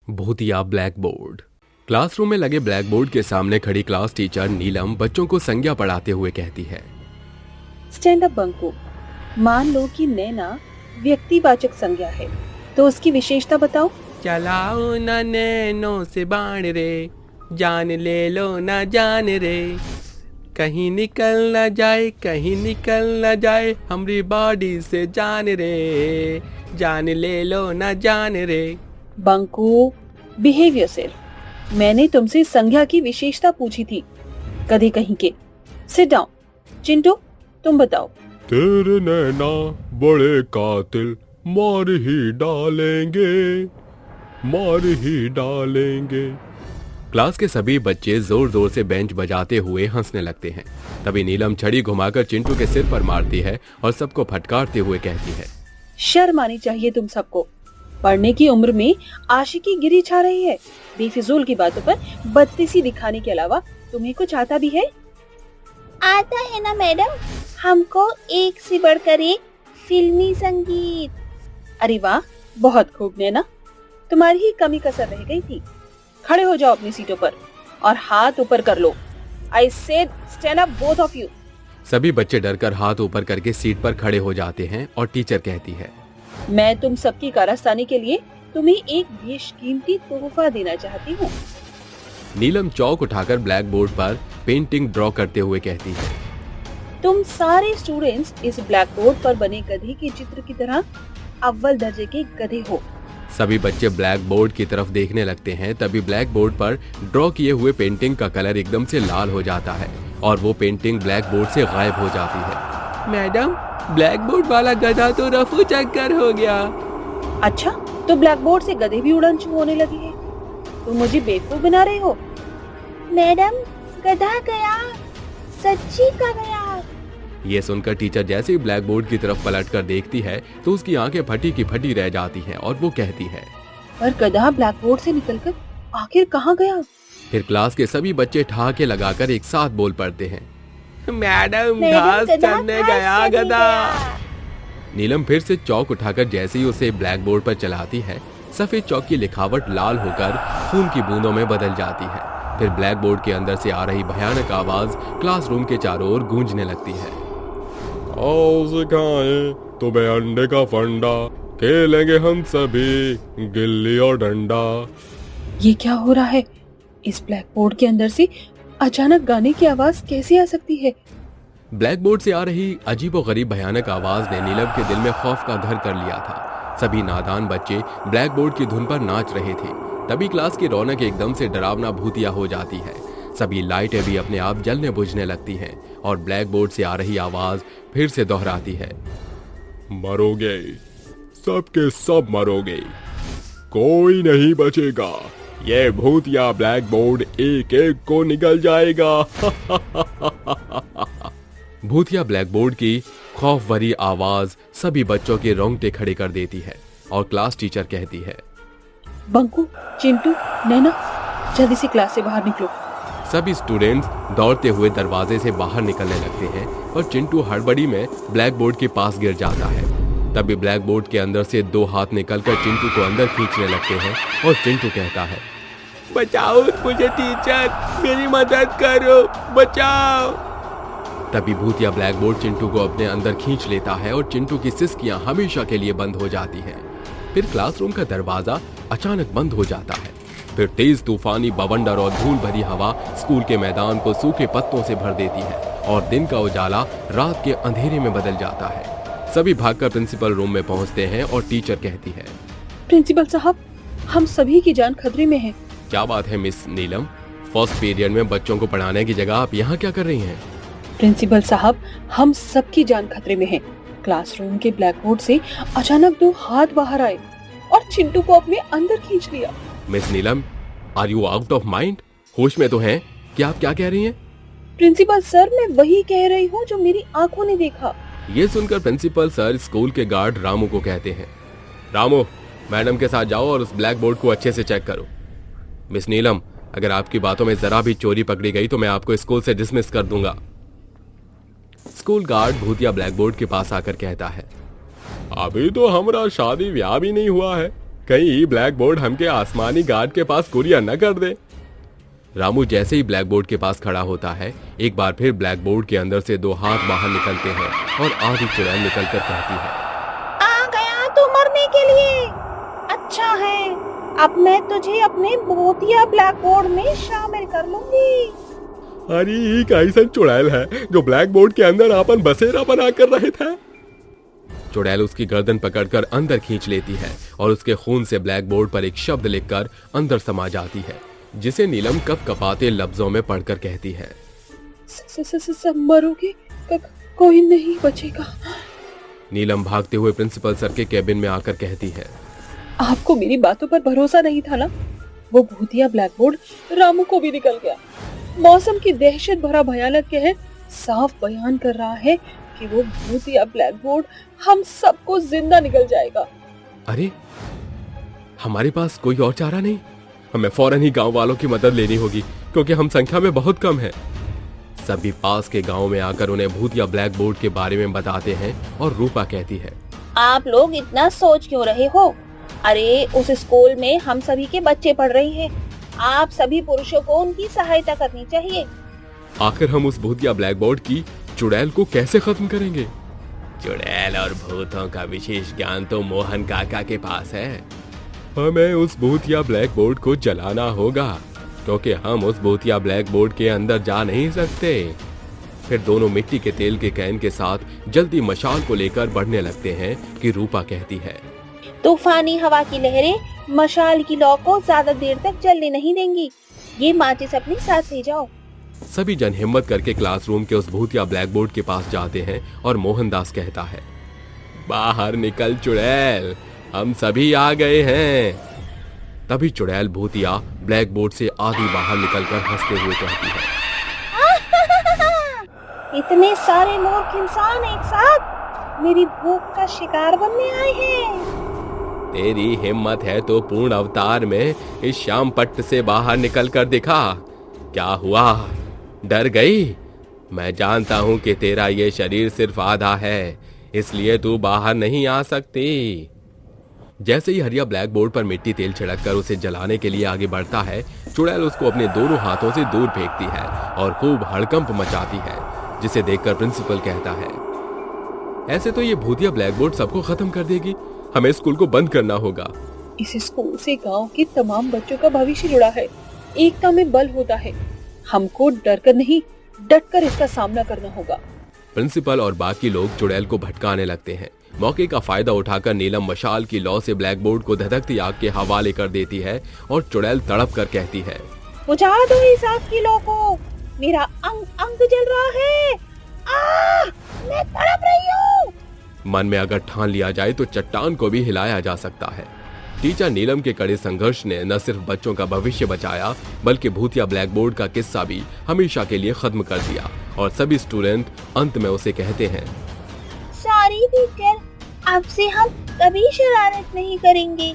भूतिया black board. Classroom में लगे ब्लैक बोर्ड के सामने खड़ी क्लास टीचर नीलम बच्चों को संज्ञा पढ़ाते हुए कहती है, स्टैंड अप बंकू। मान लो कि नैना व्यक्तिवाचक संज्ञा है, तो उसकी विशेषता बताओ। चलाओ ना नैनो से बाण रे, जान ले लो ना जान रे, कहीं निकल ना जाए कहीं निकल ना जाए हमारी बॉडी से जान रे, जान ले लो ना जान रे। Banku, behave yourself. मैंने तुमसे संज्ञा की विशेषता पूछी थी, कभी कहीं के। Sit down. चिंटू, तुम बताओ। तेरे नैना बड़े कातिल, मार ही डालेंगे, मार ही डालेंगे। क्लास के सभी बच्चे जोर जोर से बेंच बजाते हुए हंसने लगते हैं। तभी नीलम छड़ी घुमाकर चिंटू के सिर पर मारती है और सबको फटकारते हुए कहती है, शर्म आनी चाहिए तुम सबको। पढ़ने की उम्र में आशिकी गिरी छा रही है। बेफिजूल की बातों पर बदतमीजी दिखाने के अलावा तुम्हें कुछ आता भी है? आता है ना मैडम, हमको एक से बढ़कर एक फिल्मी संगीत। अरे वाह, बहुत खूब नैना, तुम्हारी ही कमी कसर रह गई थी। खड़े हो जाओ अपनी सीटों पर और हाथ ऊपर कर लो। I said stand up both of you. सभी बच्चे डरकर हाथ ऊपर करके सीट पर खड़े हो जाते हैं और टीचर कहती है, मैं तुम सबकी कारस्तानी के लिए तुम्हें एक बेशकीमती तोहफा देना चाहती हूँ। नीलम चौक उठाकर ब्लैक बोर्ड पर पेंटिंग ड्रॉ करते हुए कहती है, तुम सारे स्टूडेंट्स इस ब्लैक बोर्ड पर बने गधे के चित्र की तरह अव्वल दर्जे के गधे हो। सभी बच्चे ब्लैक बोर्ड की तरफ देखने लगते हैं। तभी ब्लैक बोर्ड पर ड्रॉ किए हुए पेंटिंग का कलर एकदम से लाल हो जाता है और वो पेंटिंग ब्लैक बोर्ड से गायब हो जाती है। मैडम, ब्लैक बोर्ड वाला गधा तो रफू चक्कर हो गया। अच्छा, तो ब्लैक बोर्ड से गधे भी उड़न छू होने लगे हैं। तुम मुझे बेवकूफ बना रहे हो। मैडम, गधा गया, सच्ची का गया। ये सुनकर टीचर जैसे ही ब्लैक बोर्ड की तरफ पलटकर देखती है तो उसकी आंखें फटी की फटी रह जाती हैं और वो कहती है, पर गधा ब्लैक बोर्ड से निकलकर आखिर कहाँ गया? फिर क्लास के सभी बच्चे ठहाके लगाकर एक साथ बोल पड़ते हैं, मैडम घास चरने गया गधा। नीलम फिर से चौक उठाकर जैसे ही उसे ब्लैक बोर्ड पर चलाती है, सफेद चौक की लिखावट लाल होकर खून की बूंदों में बदल जाती है। फिर ब्लैक बोर्ड के अंदर से आ रही भयानक आवाज क्लासरूम के चारों ओर गूंजने लगती है, आओ सिखाएं तुम्हें अंडे का फंडा, खेलेंगे हम सभी गिल्ली और डंडा। ये क्या हो रहा है? इस ब्लैक बोर्ड के अंदर से अचानक गाने की आवाज कैसे आ सकती है? ब्लैक बोर्ड से आ रही अजीबोगरीब भयानक आवाज ने नीलम के दिल में खौफ का घर कर लिया था। सभी नादान बच्चे ब्लैक बोर्ड की धुन पर नाच रहे थे। तभी क्लास की रौनक एकदम से डरावना भूतिया हो जाती है। सभी लाइटें भी अपने आप जलने बुझने लगती हैं और ब्लैक बोर्ड से आ रही आवाज फिर से दोहराती है, मरोगे, सबके सब मरोगे, कोई नहीं बचेगा, ये भूतिया ब्लैक बोर्ड एक एक को निगल जाएगा। भूतिया ब्लैक बोर्ड की खौफ भरी आवाज सभी बच्चों के रोंगटे खड़े कर देती है और क्लास टीचर कहती है, बंकू, चिंटू, नैना, जल्दी से क्लास से बाहर निकलो। सभी स्टूडेंट्स दौड़ते हुए दरवाजे से बाहर निकलने लगते हैं और चिंटू हड़बड़ी में ब्लैक बोर्ड के पास गिर जाता है। तभी ब्लैक बोर्ड के अंदर से दो हाथ निकलकर चिंटू को अंदर खींचने लगते हैं और चिंटू कहता है, बचाओ मुझे टीचर, मेरी मदद करो, बचाओ। तभी भूतिया ब्लैक बोर्ड चिंटू को अपने अंदर खींच लेता है और चिंटू की सिसकियां हमेशा के लिए बंद हो जाती हैं। फिर क्लासरूम का दरवाजा अचानक बंद हो जाता है। फिर तेज तूफानी बवंडर और धूल भरी हवा स्कूल के मैदान को सूखे पत्तों से भर देती है और दिन का उजाला रात के अंधेरे में बदल जाता है। सभी भागकर प्रिंसिपल रूम में पहुंचते हैं और टीचर कहती है, प्रिंसिपल साहब, हम सभी की जान खतरे में है। क्या बात है मिस नीलम, फर्स्ट पीरियड में बच्चों को पढ़ाने की जगह आप यहाँ क्या कर रही हैं? प्रिंसिपल साहब, हम सबकी जान खतरे में है। क्लासरूम के ब्लैक बोर्ड से अचानक दो हाथ बाहर आए और चिंटू को अपने अंदर खींच लिया। Miss Neelam, are you out of mind? होश में तो हैं? क्या आप क्या कह रही हैं? प्रिंसिपल सर, मैं वही कह रही हूँ जो मेरी आंखों ने देखा। ये सुनकर प्रिंसिपल सर स्कूल के गार्ड रामू को कहते हैं, रामू, मैडम के साथ जाओ और उस ब्लैक बोर्ड को अच्छे से चेक करो। मिस नीलम, अगर आपकी बातों में जरा भी चोरी पकड़ी गई तो मैं आपको स्कूल से डिसमिस कर दूंगा। स्कूल गार्ड भूतिया ब्लैक बोर्ड के पास आकर कहता है, अभी तो हमारा शादी ब्याह भी नहीं हुआ है, कहीं ब्लैक बोर्ड हमके आसमानी गार्ड के पास कुरियर न कर दे। रामू जैसे ही ब्लैक बोर्ड के पास खड़ा होता है, एक बार फिर ब्लैक बोर्ड के अंदर से दो हाथ बाहर निकलते हैं और आधी चुड़ैल निकलकर कहती है, आ गया तू मरने के लिए। अच्छा है, अब मैं तुझे अपने भूतिया ब्लैक बोर्ड में शामिल कर लूंगी। अरे ये कैसा चुड़ैल है जो ब्लैक बोर्ड के अंदर अपन बसेरा बना कर रहे थे। चुड़ैल उसकी गर्दन पकड़कर अंदर खींच लेती है और उसके खून से ब्लैक बोर्ड पर एक शब्द लिखकर अंदर समा जाती है, जिसे नीलम कप कपाते लफ्जों में पढ़कर कहती है, मरोगे, कोई नहीं बचेगा। नीलम भागते हुए प्रिंसिपल सर के केबिन में आकर कहती है, आपको मेरी बातों पर भरोसा नहीं था ना? वो भूतिया ब्लैक बोर्ड रामू को भी निकल गया। मौसम की दहशत भरा भयानक कहर साफ बयान कर रहा है कि वो भूतिया ब्लैक बोर्ड हम सबको जिंदा निकल जाएगा। अरे हमारे पास कोई और चारा नहीं? हमें फौरन ही गांव वालों की मदद लेनी होगी, क्योंकि हम संख्या में बहुत कम हैं। सभी पास के गांव में आकर उन्हें भूतिया ब्लैक बोर्ड के बारे में बताते हैं और रूपा कहती है, आप लोग इतना सोच क्यों रहे हो? अरे उस स्कूल में हम सभी के बच्चे पढ़ रहे हैं। आप सभी पुरुषों को उनकी सहायता करनी चाहिए। आखिर हम उस भूतिया ब्लैक बोर्ड की चुड़ैल को कैसे खत्म करेंगे? चुड़ैल और भूतों का विशेष ज्ञान तो मोहन काका के पास है। हमें उस भूतिया ब्लैक बोर्ड को जलाना होगा, क्योंकि हम उस भूतिया ब्लैक बोर्ड के अंदर जा नहीं सकते। फिर दोनों मिट्टी के तेल के कैन के साथ जल्दी मशाल को लेकर बढ़ने लगते हैं कि रूपा कहती है, तूफानी हवा की लहरें मशाल की लौ को ज्यादा देर तक जलने नहीं देंगी। ये माचिस अपने साथ ले जाओ। सभी जन हिम्मत करके क्लासरूम के उस भूतिया ब्लैक बोर्ड के पास जाते हैं और मोहनदास कहता है, बाहर निकल चुड़ैल, हम सभी आ गए हैं। तभी चुड़ैल भूतिया ब्लैक बोर्ड से आधी बाहर निकलकर हंसते हुए कहती है, इतने सारे मूर्ख इंसान एक साथ मेरी भूख का शिकार बनने आए हैं। तेरी हिम्मत है तो पूर्ण अवतार में इस शाम पट्ट से बाहर निकल कर दिखा। क्या हुआ, डर गई? मैं जानता हूँ कि तेरा ये शरीर सिर्फ आधा है, इसलिए तू बाहर नहीं आ सकती। जैसे ही हरिया ब्लैक बोर्ड पर मिट्टी तेल छिड़ककर उसे जलाने के लिए आगे बढ़ता है, चुड़ैल उसको अपने दोनों हाथों से दूर फेंकती है और खूब हड़कंप मचाती है, जिसे देखकर प्रिंसिपल कहता है, ऐसे तो ये भूतिया ब्लैक बोर्ड सबको खत्म कर देगी। हमें स्कूल को बंद करना होगा। इस स्कूल से गांव के तमाम बच्चों का भविष्य जुड़ा है। एकता में बल होता है। हमको डर कर नहीं, डट कर इसका सामना करना होगा। प्रिंसिपल और बाकी लोग चुड़ैल को भटकाने लगते हैं। मौके का फायदा उठाकर नीलम मशाल की लौ से ब्लैक बोर्ड को धधकती आग के हवाले कर देती है और चुड़ैल तड़प कर कहती है, बुझा दो इस आग की लौ को, मेरा अंग अंग जल रहा है। मैं तड़प रही हूँ। मन में अगर ठान लिया जाए तो चट्टान को भी हिलाया जा सकता है। टीचर नीलम के कड़े संघर्ष ने न सिर्फ बच्चों का भविष्य बचाया, बल्कि भूतिया ब्लैक बोर्ड का किस्सा भी हमेशा के लिए खत्म कर दिया। और सभी स्टूडेंट अंत में उसे कहते हैं, सॉरी टीचर, अब से हम कभी शरारत नहीं करेंगे।